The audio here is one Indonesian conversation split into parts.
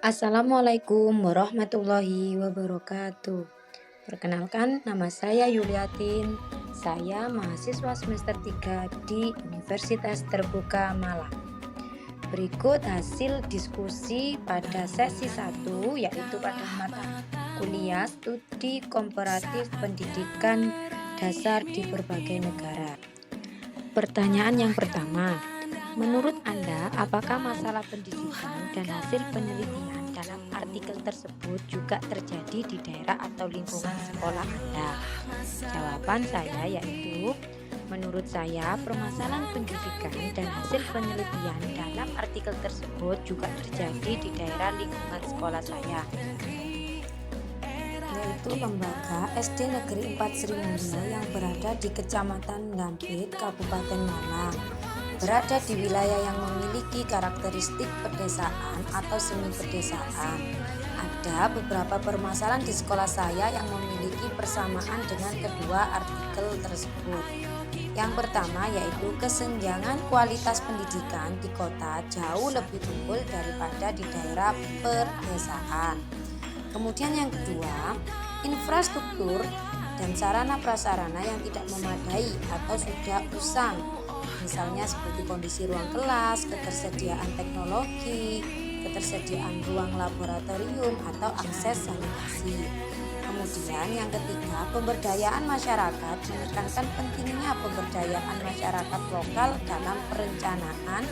Assalamualaikum warahmatullahi wabarakatuh. Perkenalkan, nama saya Yuliatin. Saya mahasiswa semester 3 di Universitas Terbuka Malang. Berikut hasil diskusi pada sesi 1, yaitu pada mata kuliah Studi Komparatif Pendidikan Dasar di Berbagai Negara. Pertanyaan yang pertama, menurut Anda, apakah masalah pendidikan dan hasil penelitian dalam artikel tersebut juga terjadi di daerah atau lingkungan sekolah Anda? Jawaban saya yaitu, menurut saya permasalahan pendidikan dan hasil penelitian dalam artikel tersebut juga terjadi di daerah lingkungan sekolah saya, yaitu lembaga SD Negeri 4 Sri Mulia yang berada di Kecamatan Dampit, Kabupaten Malang. Berada di wilayah yang memiliki karakteristik pedesaan atau semi pedesaan. Ada beberapa permasalahan di sekolah saya yang memiliki persamaan dengan kedua artikel tersebut. Yang pertama yaitu kesenjangan kualitas pendidikan di kota jauh lebih unggul daripada di daerah pedesaan. Kemudian yang kedua, infrastruktur dan sarana prasarana yang tidak memadai atau sudah usang, misalnya seperti kondisi ruang kelas, ketersediaan teknologi, ketersediaan ruang laboratorium atau akses sanitasi. Kemudian yang ketiga, pemberdayaan masyarakat, menekankan pentingnya pemberdayaan masyarakat lokal dalam perencanaan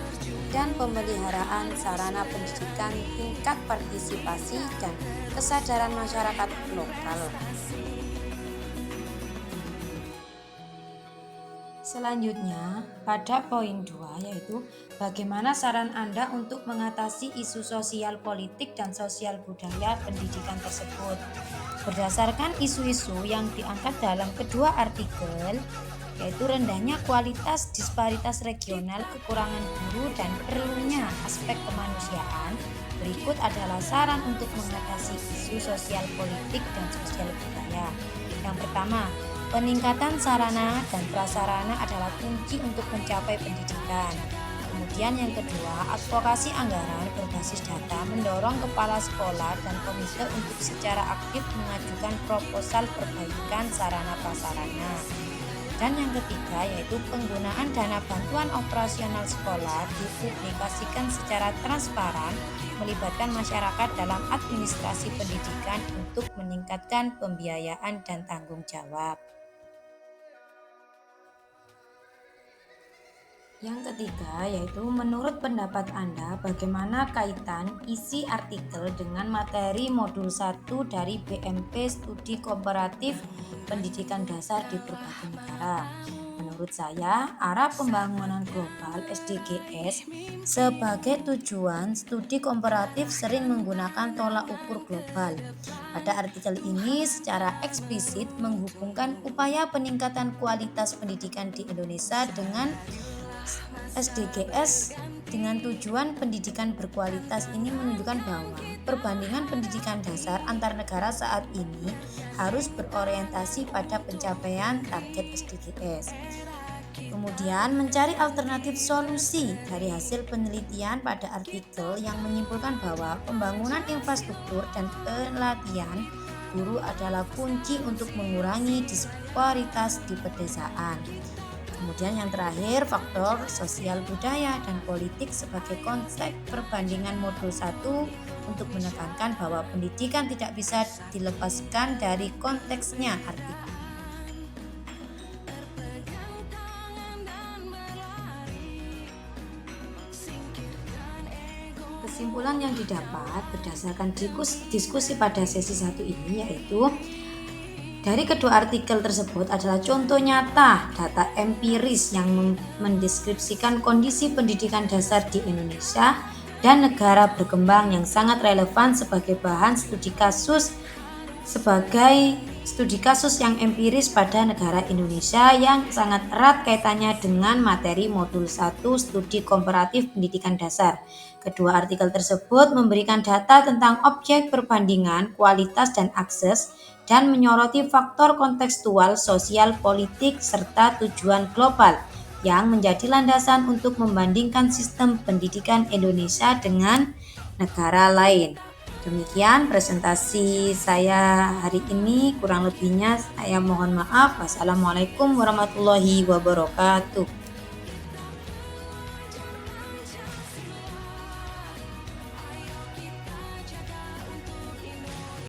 dan pemeliharaan sarana pendidikan, tingkat partisipasi dan kesadaran masyarakat lokal. Selanjutnya, pada poin 2 yaitu bagaimana saran Anda untuk mengatasi isu sosial politik dan sosial budaya pendidikan tersebut. Berdasarkan isu-isu yang diangkat dalam kedua artikel, yaitu rendahnya kualitas, disparitas regional, kekurangan guru, dan perlunya aspek kemanusiaan, berikut adalah saran untuk mengatasi isu sosial politik dan sosial budaya. Yang pertama, peningkatan sarana dan prasarana adalah kunci untuk mencapai pendidikan. Kemudian yang kedua, advokasi anggaran berbasis data mendorong kepala sekolah dan komite untuk secara aktif mengajukan proposal perbaikan sarana prasarana. Dan yang ketiga yaitu penggunaan dana bantuan operasional sekolah dipublikasikan secara transparan, melibatkan masyarakat dalam administrasi pendidikan untuk meningkatkan pembiayaan dan tanggung jawab. Yang ketiga yaitu menurut pendapat Anda bagaimana kaitan isi artikel dengan materi modul 1 dari BMP Studi Komparatif Pendidikan Dasar di Berbagai Negara. Menurut saya, arah pembangunan global SDGs sebagai tujuan studi komparatif sering menggunakan tolak ukur global. Pada artikel ini secara eksplisit menghubungkan upaya peningkatan kualitas pendidikan di Indonesia dengan SDGs dengan tujuan pendidikan berkualitas. Ini menunjukkan bahwa perbandingan pendidikan dasar antar negara saat ini harus berorientasi pada pencapaian target SDGs. Kemudian mencari alternatif solusi dari hasil penelitian pada artikel yang menyimpulkan bahwa pembangunan infrastruktur dan pelatihan guru adalah kunci untuk mengurangi disparitas di pedesaan. Kemudian yang terakhir, faktor sosial budaya dan politik sebagai konsep perbandingan modul 1 untuk menekankan bahwa pendidikan tidak bisa dilepaskan dari konteksnya artikel. Kesimpulan yang didapat berdasarkan diskusi pada sesi 1 ini yaitu dari kedua artikel tersebut adalah contoh nyata data empiris yang mendeskripsikan kondisi pendidikan dasar di Indonesia dan negara berkembang yang sangat relevan sebagai bahan studi kasus yang empiris pada negara Indonesia yang sangat erat kaitannya dengan materi modul 1 studi komparatif pendidikan dasar. Kedua artikel tersebut memberikan data tentang objek perbandingan, kualitas dan akses, dan menyoroti faktor kontekstual, sosial, politik, serta tujuan global yang menjadi landasan untuk membandingkan sistem pendidikan Indonesia dengan negara lain. Demikian presentasi saya hari ini, kurang lebihnya saya mohon maaf. Wassalamualaikum warahmatullahi wabarakatuh.